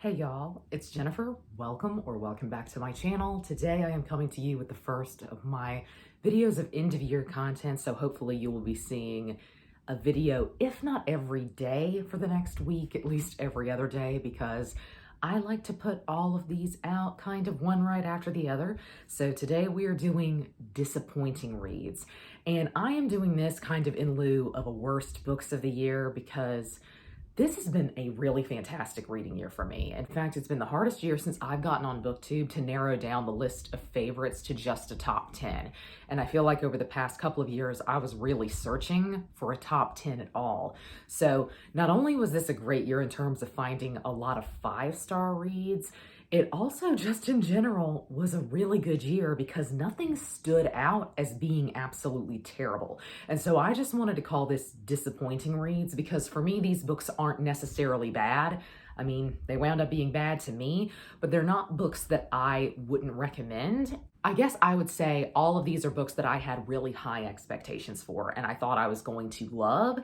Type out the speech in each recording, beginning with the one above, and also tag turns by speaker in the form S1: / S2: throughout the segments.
S1: Hey y'all, it's Jennifer. Welcome back to my channel. Today I am coming to you with the first of my videos of end of year content. So hopefully you will be seeing a video, if not every day for the next week, at least every other day, because I like to put all of these out kind of one right after the other. So today we are doing disappointing reads. And I am doing this kind of in lieu of a worst books of the year because this has been a really fantastic reading year for me. In fact, it's been the hardest year since I've gotten on BookTube to narrow down the list of favorites to just a top 10. And I feel like over the past couple of years, I was really searching for a top 10 at all. So not only was this a great year in terms of finding a lot of 5-star reads, it also just in general was a really good year because nothing stood out as being absolutely terrible. And so I just wanted to call this disappointing reads because for me, these books aren't necessarily bad. I mean, they wound up being bad to me, but they're not books that I wouldn't recommend. I guess I would say all of these are books that I had really high expectations for and I thought I was going to love,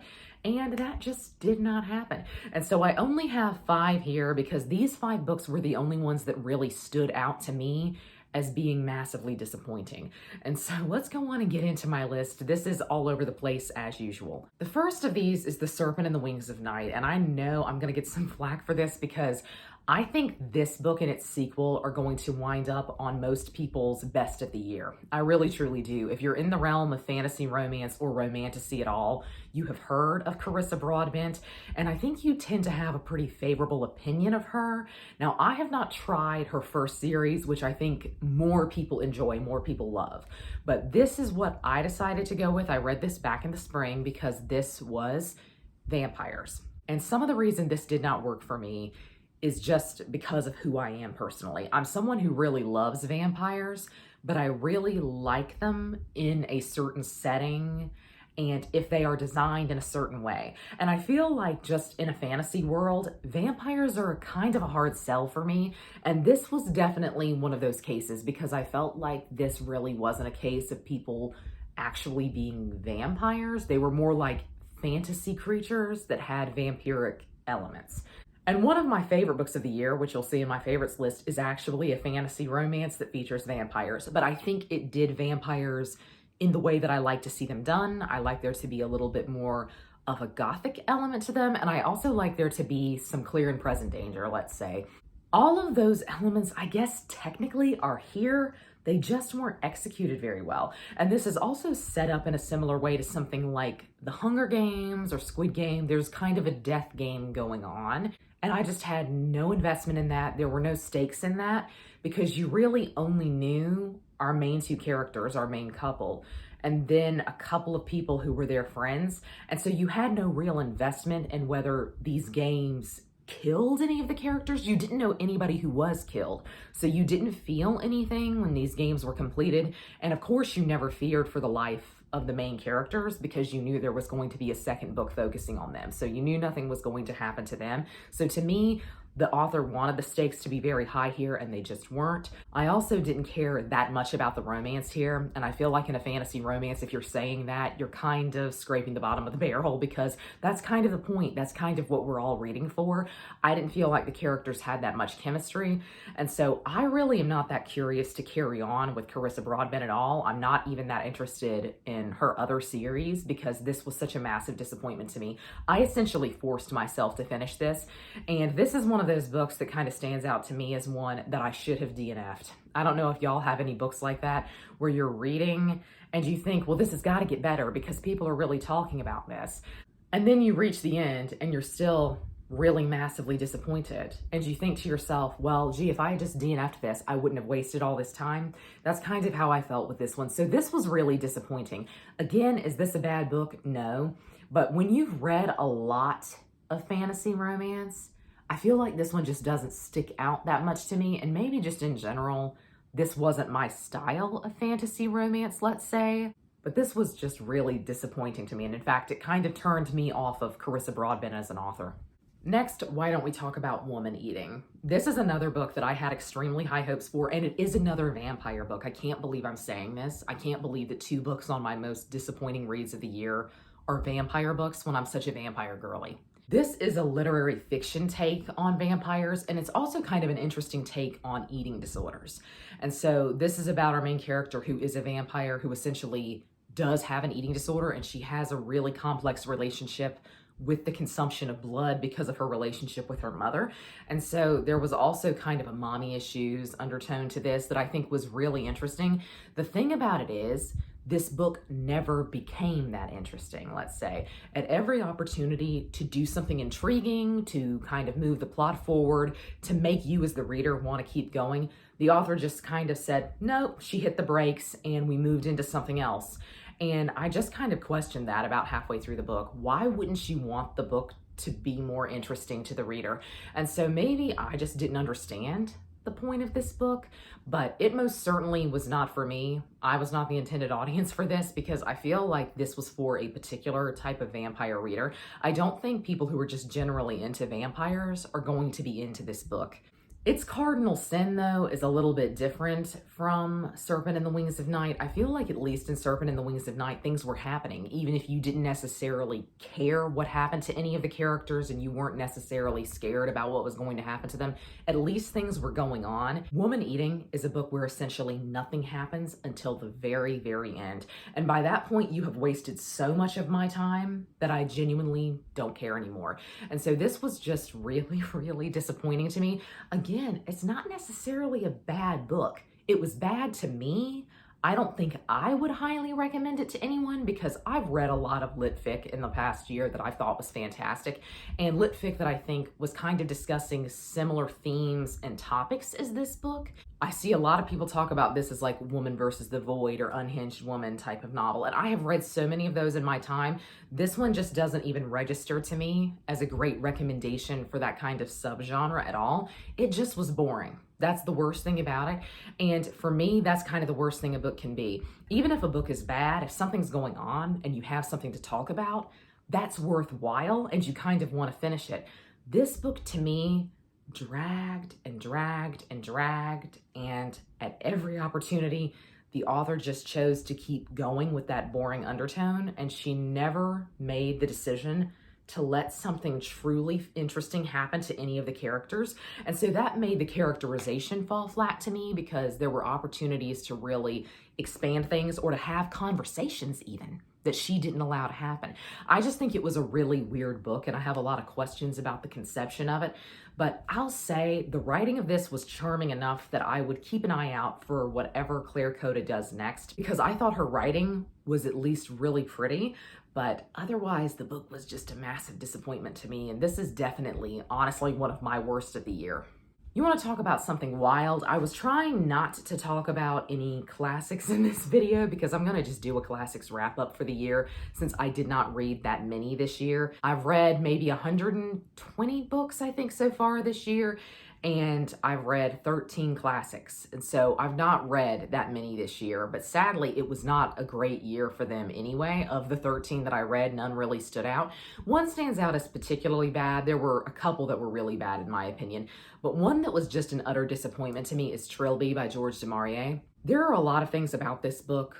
S1: and that just did not happen. And so I only have 5 here because these 5 books were the only ones that really stood out to me as being massively disappointing. And so let's go on and get into my list. This is all over the place as usual. The first of these is The Serpent and the Wings of Night. And I know I'm gonna get some flack for this because I think this book and its sequel are going to wind up on most people's best of the year. I really truly do. If you're in the realm of fantasy romance or romantasy at all, you have heard of Carissa Broadbent, and I think you tend to have a pretty favorable opinion of her. Now, I have not tried her first series, which I think more people enjoy, more people love, but this is what I decided to go with. I read this back in the spring because this was vampires. And some of the reason this did not work for me is just because of who I am personally. I'm someone who really loves vampires, but I really like them in a certain setting and if they are designed in a certain way. And I feel like just in a fantasy world, vampires are kind of a hard sell for me. And this was definitely one of those cases because I felt like this really wasn't a case of people actually being vampires. They were more like fantasy creatures that had vampiric elements. And one of my favorite books of the year, which you'll see in my favorites list, is actually a fantasy romance that features vampires. But I think it did vampires in the way that I like to see them done. I like there to be a little bit more of a gothic element to them. And I also like there to be some clear and present danger, let's say. All of those elements, I guess, technically are here. They just weren't executed very well. And this is also set up in a similar way to something like The Hunger Games or Squid Game. There's kind of a death game going on. And I just had no investment in that. There were no stakes in that because you really only knew our main 2 characters, our main couple, and then a couple of people who were their friends. And so you had no real investment in whether these games killed any of the characters. You didn't know anybody who was killed. So you didn't feel anything when these games were completed. And of course you never feared for the life of the main characters because you knew there was going to be a second book focusing on them. So you knew nothing was going to happen to them. So to me, the author wanted the stakes to be very high here and they just weren't. I also didn't care that much about the romance here. And I feel like in a fantasy romance, if you're saying that, you're kind of scraping the bottom of the barrel because that's kind of the point. That's kind of what we're all reading for. I didn't feel like the characters had that much chemistry. And so I really am not that curious to carry on with Carissa Broadbent at all. I'm not even that interested in her other series because this was such a massive disappointment to me. I essentially forced myself to finish this. And this is one of those books that kind of stands out to me as one that I should have DNF'd. I don't know if y'all have any books like that where you're reading and you think, well, this has got to get better because people are really talking about this. And then you reach the end and you're still really massively disappointed. And you think to yourself, well, gee, if I had just DNF'd this, I wouldn't have wasted all this time. That's kind of how I felt with this one. So this was really disappointing. Again, is this a bad book? No. But when you've read a lot of fantasy romance, I feel like this one just doesn't stick out that much to me, and maybe just in general, this wasn't my style of fantasy romance, let's say, but this was just really disappointing to me, and in fact, it kind of turned me off of Carissa Broadbent as an author. Next, why don't we talk about Woman Eating? This is another book that I had extremely high hopes for, and it is another vampire book. I can't believe I'm saying this. I can't believe that 2 books on my most disappointing reads of the year are vampire books when I'm such a vampire girly. This is a literary fiction take on vampires, and it's also kind of an interesting take on eating disorders. And so this is about our main character who is a vampire who essentially does have an eating disorder, and she has a really complex relationship with the consumption of blood because of her relationship with her mother. And so there was also kind of a mommy issues undertone to this that I think was really interesting. The thing about it is, this book never became that interesting, let's say. At every opportunity to do something intriguing, to kind of move the plot forward, to make you as the reader want to keep going, the author just kind of said, nope, she hit the brakes and we moved into something else. And I just kind of questioned that about halfway through the book. Why wouldn't she want the book to be more interesting to the reader? And so maybe I just didn't understand the point of this book, but it most certainly was not for me. I was not the intended audience for this because I feel like this was for a particular type of vampire reader. I don't think people who are just generally into vampires are going to be into this book. Its cardinal sin, though, is a little bit different from Serpent and the Wings of Night. I feel like at least in Serpent and the Wings of Night, things were happening, even if you didn't necessarily care what happened to any of the characters and you weren't necessarily scared about what was going to happen to them. At least things were going on. Woman Eating is a book where essentially nothing happens until the very, very end. And by that point, you have wasted so much of my time that I genuinely don't care anymore. And so this was just really, really disappointing to me. Again, it's not necessarily a bad book. It was bad to me. I don't think I would highly recommend it to anyone because I've read a lot of lit fic in the past year that I thought was fantastic, and lit fic that I think was kind of discussing similar themes and topics as this book. I see a lot of people talk about this as like Woman versus the Void or Unhinged Woman type of novel, and I have read so many of those in my time. This one just doesn't even register to me as a great recommendation for that kind of subgenre at all. It just was boring. That's the worst thing about it. And for me, that's kind of the worst thing a book can be. Even if a book is bad, if something's going on and you have something to talk about, that's worthwhile and you kind of want to finish it. This book to me dragged and dragged and dragged, and at every opportunity, the author just chose to keep going with that boring undertone, and she never made the decision to let something truly interesting happen to any of the characters. And so that made the characterization fall flat to me because there were opportunities to really expand things or to have conversations even that she didn't allow to happen. I just think it was a really weird book, and I have a lot of questions about the conception of it. But I'll say the writing of this was charming enough that I would keep an eye out for whatever Claire Kohda does next, because I thought her writing was at least really pretty. But otherwise, the book was just a massive disappointment to me, and this is definitely, honestly, one of my worst of the year. You want to talk about something wild? I was trying not to talk about any classics in this video because I'm going to just do a classics wrap up for the year since I did not read that many this year. I've read maybe 120 books, I think, so far this year, and I've read 13 classics. And so I've not read that many this year, but sadly, it was not a great year for them anyway. Of the 13 that I read, none really stood out. One stands out as particularly bad. There were a couple that were really bad in my opinion, but one that was just an utter disappointment to me is Trilby by George de Maurier. There are a lot of things about this book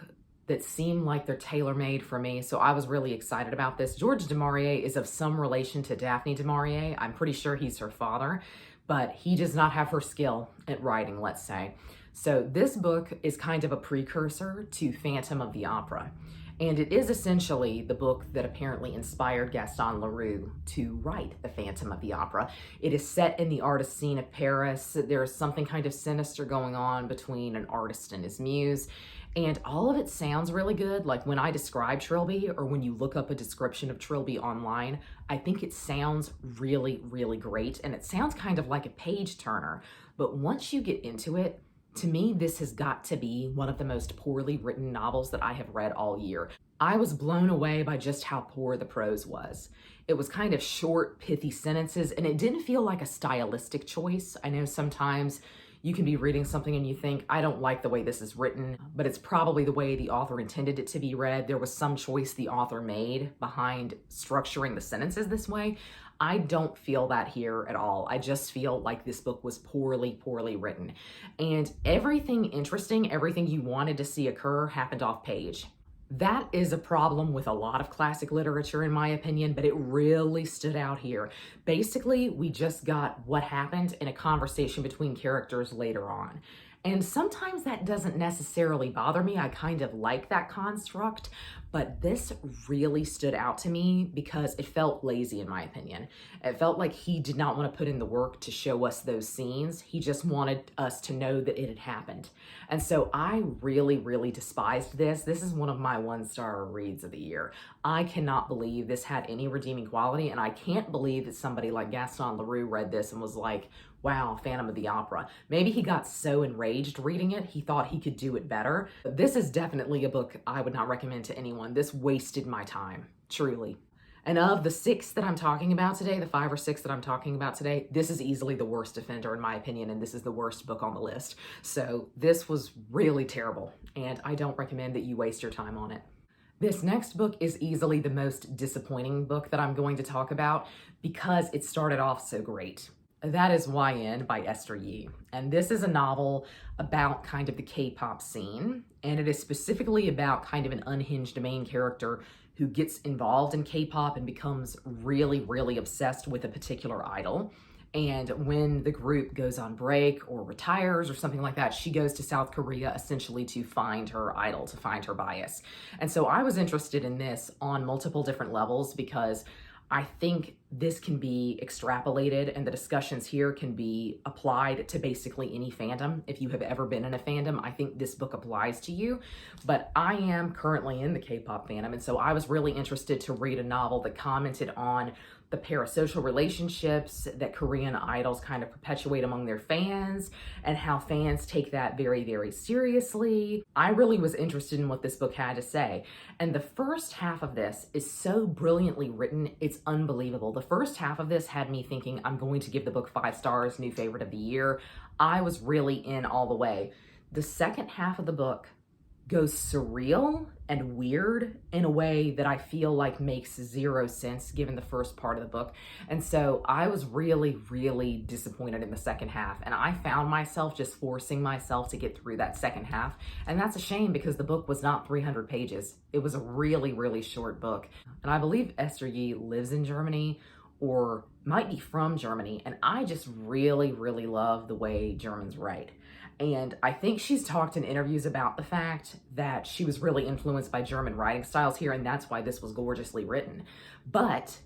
S1: that seem like they're tailor-made for me, so I was really excited about this. George de Maurier is of some relation to Daphne du Maurier. I'm pretty sure he's her father, but he does not have her skill at writing, let's say. So this book is kind of a precursor to Phantom of the Opera. And it is essentially the book that apparently inspired Gaston Leroux to write The Phantom of the Opera. It is set in the artist scene of Paris. There's something kind of sinister going on between an artist and his muse. And all of it sounds really good. Like when I describe Trilby, or when you look up a description of Trilby online, I think it sounds really, really great. And it sounds kind of like a page turner. But once you get into it, to me, this has got to be one of the most poorly written novels that I have read all year. I was blown away by just how poor the prose was. It was kind of short, pithy sentences, and it didn't feel like a stylistic choice. I know sometimes you can be reading something and you think, I don't like the way this is written, but it's probably the way the author intended it to be read. There was some choice the author made behind structuring the sentences this way. I don't feel that here at all. I just feel like this book was poorly, poorly written. And everything interesting, everything you wanted to see occur happened off page. That is a problem with a lot of classic literature, in my opinion, but it really stood out here. Basically, we just got what happened in a conversation between characters later on. And sometimes that doesn't necessarily bother me. I kind of like that construct, but this really stood out to me because it felt lazy, in my opinion. It felt like he did not want to put in the work to show us those scenes. He just wanted us to know that it had happened. And so I really, really despised this. This is one of my 1-star reads of the year. I cannot believe this had any redeeming quality, and I can't believe that somebody like Gaston Leroux read this and was like, wow, Phantom of the Opera. Maybe he got so enraged reading it, he thought he could do it better. But this is definitely a book I would not recommend to anyone. This wasted my time, truly. And of the 6 that I'm talking about today, the 5 or 6 that I'm talking about today, this is easily the worst offender in my opinion, and this is the worst book on the list. So this was really terrible, and I don't recommend that you waste your time on it. This next book is easily the most disappointing book that I'm going to talk about because it started off so great. That is YN by Esther Yi. And this is a novel about kind of the K-pop scene. And it is specifically about kind of an unhinged main character who gets involved in K-pop and becomes really, really obsessed with a particular idol. And when the group goes on break or retires or something like that, she goes to South Korea essentially to find her idol, to find her bias. And so I was interested in this on multiple different levels because I think this can be extrapolated and the discussions here can be applied to basically any fandom. If you have ever been in a fandom, I think this book applies to you. But I am currently in the K-pop fandom, and so I was really interested to read a novel that commented on the parasocial relationships that Korean idols kind of perpetuate among their fans and how fans take that very, very seriously. I really was interested in what this book had to say. And the first half of this is so brilliantly written, it's unbelievable. The first half of this had me thinking I'm going to give the book 5 stars, new favorite of the year. I was really in all the way. The second half of the book goes surreal and weird in a way that I feel like makes 0 sense given the first part of the book. And so I was really, really disappointed in the second half. And I found myself just forcing myself to get through that second half. And that's a shame because the book was not 300 pages. It was a really, really short book. And I believe Esther Yi lives in Germany or might be from Germany. And I just really, really love the way Germans write. And I think she's talked in interviews about the fact that she was really influenced by German writing styles here, and that's why this was gorgeously written. But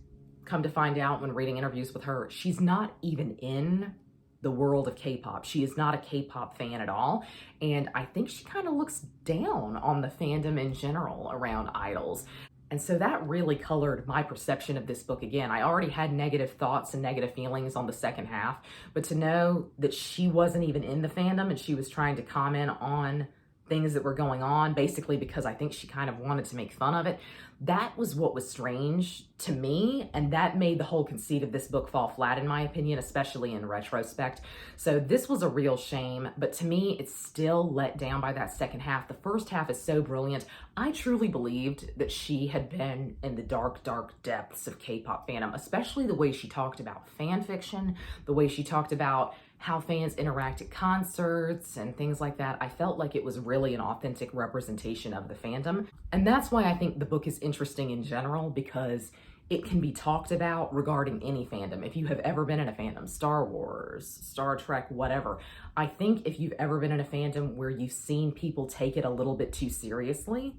S1: come to find out when reading interviews with her, she's not even in the world of K-pop. She is not a K-pop fan at all. And I think she kind of looks down on the fandom in general around idols. And so that really colored my perception of this book again. I already had negative thoughts and negative feelings on the second half, but to know that she wasn't even in the fandom and she was trying to comment on things that were going on, basically because I think she kind of wanted to make fun of it, that was what was strange to me, and that made the whole conceit of this book fall flat in my opinion, especially in retrospect. So this was a real shame, but to me, it's still let down by that second half. The first half is so brilliant. I truly believed that she had been in the dark, dark depths of K-pop fandom, especially the way she talked about fan fiction, the way she talked about how fans interact at concerts and things like that. I felt like it was really an authentic representation of the fandom. And that's why I think the book is interesting in general, because it can be talked about regarding any fandom. If you have ever been in a fandom, Star Wars, Star Trek, whatever, I think if you've ever been in a fandom where you've seen people take it a little bit too seriously,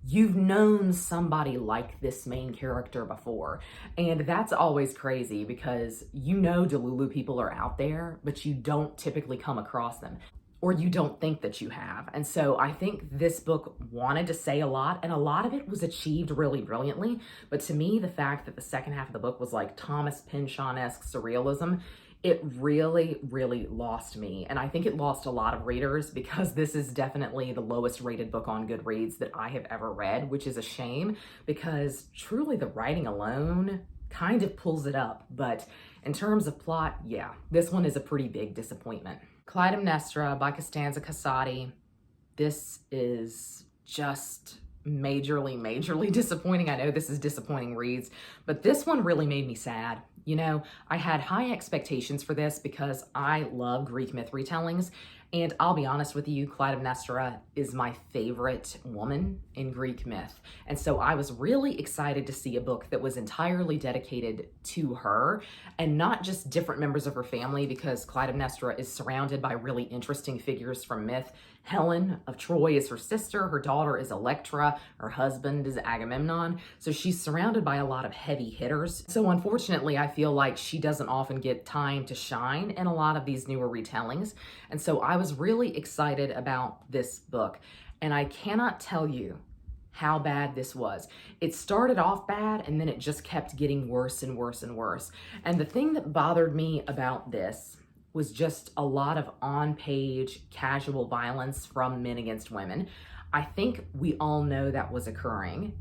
S1: you've known somebody like this main character before. And that's always crazy because you know Delulu people are out there, but you don't typically come across them, or you don't think that you have. And so I think this book wanted to say a lot, and a lot of it was achieved really brilliantly. But to me, the fact that the second half of the book was like Thomas Pynchon-esque surrealism, it really, really lost me. And I think it lost a lot of readers because this is definitely the lowest rated book on Goodreads that I have ever read, which is a shame because truly the writing alone kind of pulls it up. But in terms of plot, yeah, this one is a pretty big disappointment. Clytemnestra by Constanza Casati. This is just majorly disappointing. I know this is disappointing reads, but this one really made me sad. You know, I had high expectations for this because I love Greek myth retellings. And I'll be honest with you, Clytemnestra is my favorite woman in Greek myth. And so I was really excited to see a book that was entirely dedicated to her and not just different members of her family, because Clytemnestra is surrounded by really interesting figures from myth. Helen of Troy is her sister, her daughter is Electra, her husband is Agamemnon. So she's surrounded by a lot of heavy hitters. So unfortunately, I feel like she doesn't often get time to shine in a lot of these newer retellings. And so I was really excited about this book. And I cannot tell you how bad this was. It started off bad and then it just kept getting worse and worse and worse. And the thing that bothered me about this was just a lot of on-page casual violence from men against women. I think we all know that was occurring,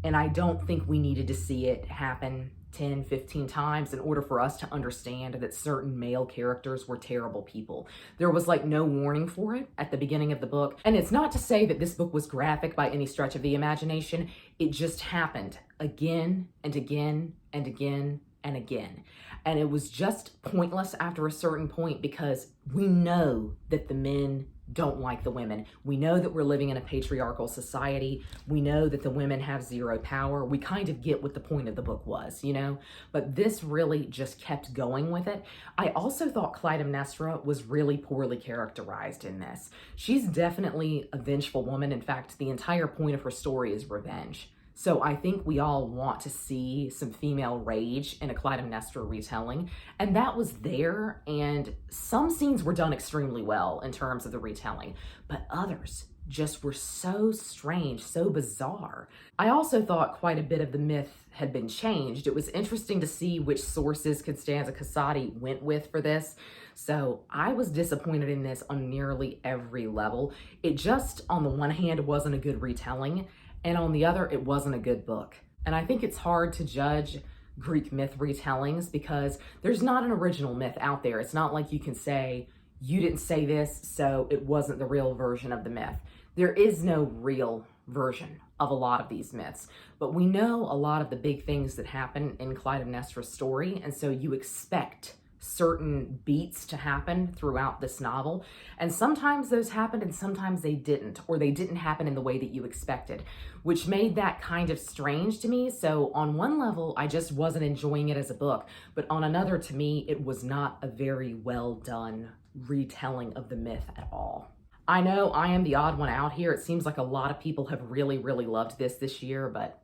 S1: and I don't think we needed to see it happen 10, 15 times in order for us to understand that certain male characters were terrible people. There was like no warning for it at the beginning of the book. And it's not to say that this book was graphic by any stretch of the imagination. It just happened again and again and again and again. And it was just pointless after a certain point because we know that the men don't like the women. We know that we're living in a patriarchal society. We know that the women have zero power. We kind of get what the point of the book was, you know? But this really just kept going with it. I also thought Clytemnestra was really poorly characterized in this. She's definitely a vengeful woman. In fact, the entire point of her story is revenge. So I think we all want to see some female rage in a Clytemnestra retelling, and that was there, and some scenes were done extremely well in terms of the retelling, but others just were so strange, so bizarre. I also thought quite a bit of the myth had been changed. It was interesting to see which sources Constanza Casati went with for this. So I was disappointed in this on nearly every level. It just, on the one hand, wasn't a good retelling, and on the other, it wasn't a good book. And I think it's hard to judge Greek myth retellings because there's not an original myth out there. It's not like you can say, you didn't say this, so it wasn't the real version of the myth. There is no real version of a lot of these myths, but we know a lot of the big things that happen in Clytemnestra's story, and so you expect certain beats to happen throughout this novel. And sometimes those happened and sometimes they didn't, or they didn't happen in the way that you expected, which made that kind of strange to me. So on one level, I just wasn't enjoying it as a book, but on another, to me, it was not a very well done retelling of the myth at all. I know I am the odd one out here. It seems like a lot of people have really, really loved this year, but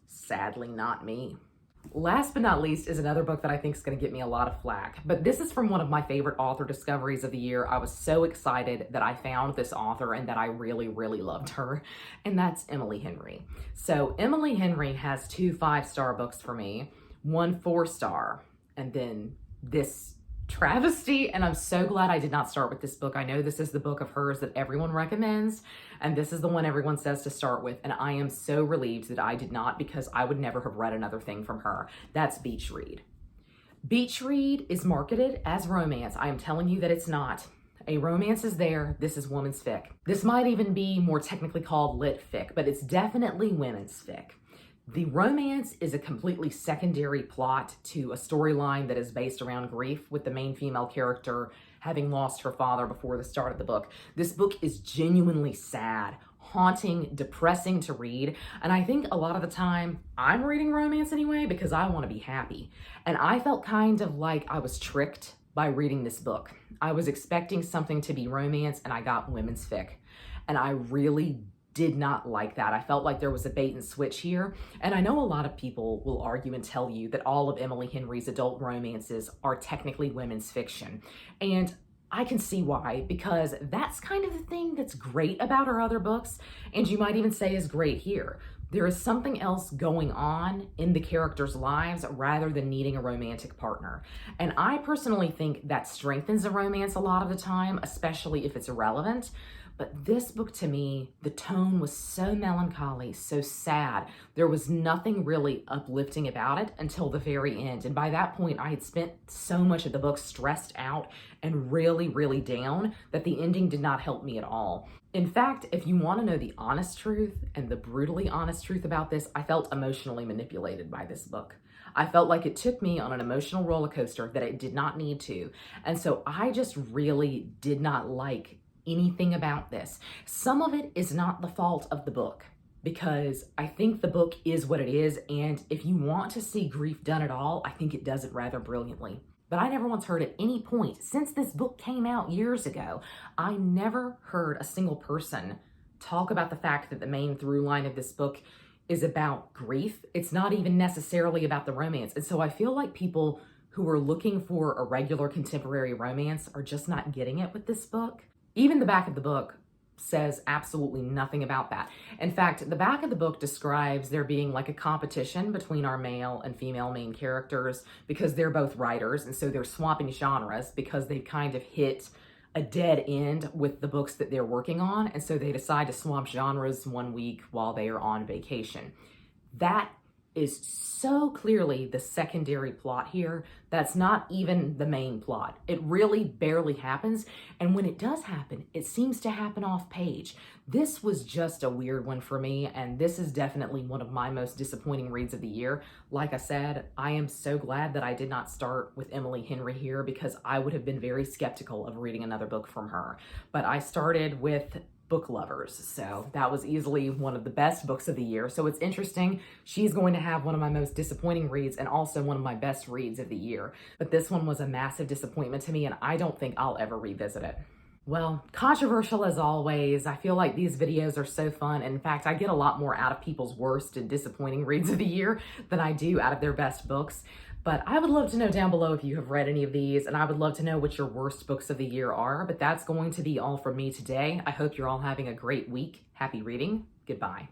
S1: sadly not me. Last but not least is another book that I think is going to get me a lot of flack, but this is from one of my favorite author discoveries of the year. I was so excited that I found this author and that I really, really loved her, and that's Emily Henry. So Emily Henry has 2 5-star books for me, 1 4-star, and then this travesty, and I'm so glad I did not start with this book. I know this is the book of hers that everyone recommends, and this is the one everyone says to start with, and I am so relieved that I did not, because I would never have read another thing from her. That's Beach Read. Beach Read is marketed as romance. I am telling you that it's not. A romance is there. This is women's fic. This might even be more technically called lit fic, but it's definitely women's fic. The romance is a completely secondary plot to a storyline that is based around grief, with the main female character having lost her father before the start of the book. This book is genuinely sad, haunting, depressing to read, and I think a lot of the time I'm reading romance anyway because I want to be happy. And I felt kind of like I was tricked by reading this book. I was expecting something to be romance and I got women's fic, and I really did not like that. I felt like there was a bait and switch here. And I know a lot of people will argue and tell you that all of Emily Henry's adult romances are technically women's fiction. And I can see why, because that's kind of the thing that's great about her other books, and you might even say is great here. There is something else going on in the characters' lives rather than needing a romantic partner. And I personally think that strengthens a romance a lot of the time, especially if it's irrelevant. But this book, to me, the tone was so melancholy, so sad. There was nothing really uplifting about it until the very end. And by that point, I had spent so much of the book stressed out and really, really down that the ending did not help me at all. In fact, if you want to know the honest truth and the brutally honest truth about this, I felt emotionally manipulated by this book. I felt like it took me on an emotional roller coaster that it did not need to. And so I just really did not like anything about this. Some of it is not the fault of the book, because I think the book is what it is, and if you want to see grief done at all, I think it does it rather brilliantly. But I never once heard at any point, since this book came out years ago, I never heard a single person talk about the fact that the main through line of this book is about grief. It's not even necessarily about the romance. And so I feel like people who are looking for a regular contemporary romance are just not getting it with this book. Even the back of the book says absolutely nothing about that. In fact, the back of the book describes there being like a competition between our male and female main characters because they're both writers, and so they're swapping genres because they've kind of hit a dead end with the books that they're working on, and so they decide to swap genres one week while they are on vacation. That is so clearly the secondary plot here. That's not even the main plot. It really barely happens, and when it does happen, it seems to happen off page. This was just a weird one for me, and this is definitely one of my most disappointing reads of the year. Like I said, I am so glad that I did not start with Emily Henry here, because I would have been very skeptical of reading another book from her. But I started with Book Lovers, so that was easily one of the best books of the year. So it's interesting, she's going to have one of my most disappointing reads and also one of my best reads of the year. But this one was a massive disappointment to me, and I don't think I'll ever revisit it. Well, controversial as always. I feel like these videos are so fun. In fact, I get a lot more out of people's worst and disappointing reads of the year than I do out of their best books. But I would love to know down below if you have read any of these, and I would love to know what your worst books of the year are. But that's going to be all from me today. I hope you're all having a great week. Happy reading. Goodbye.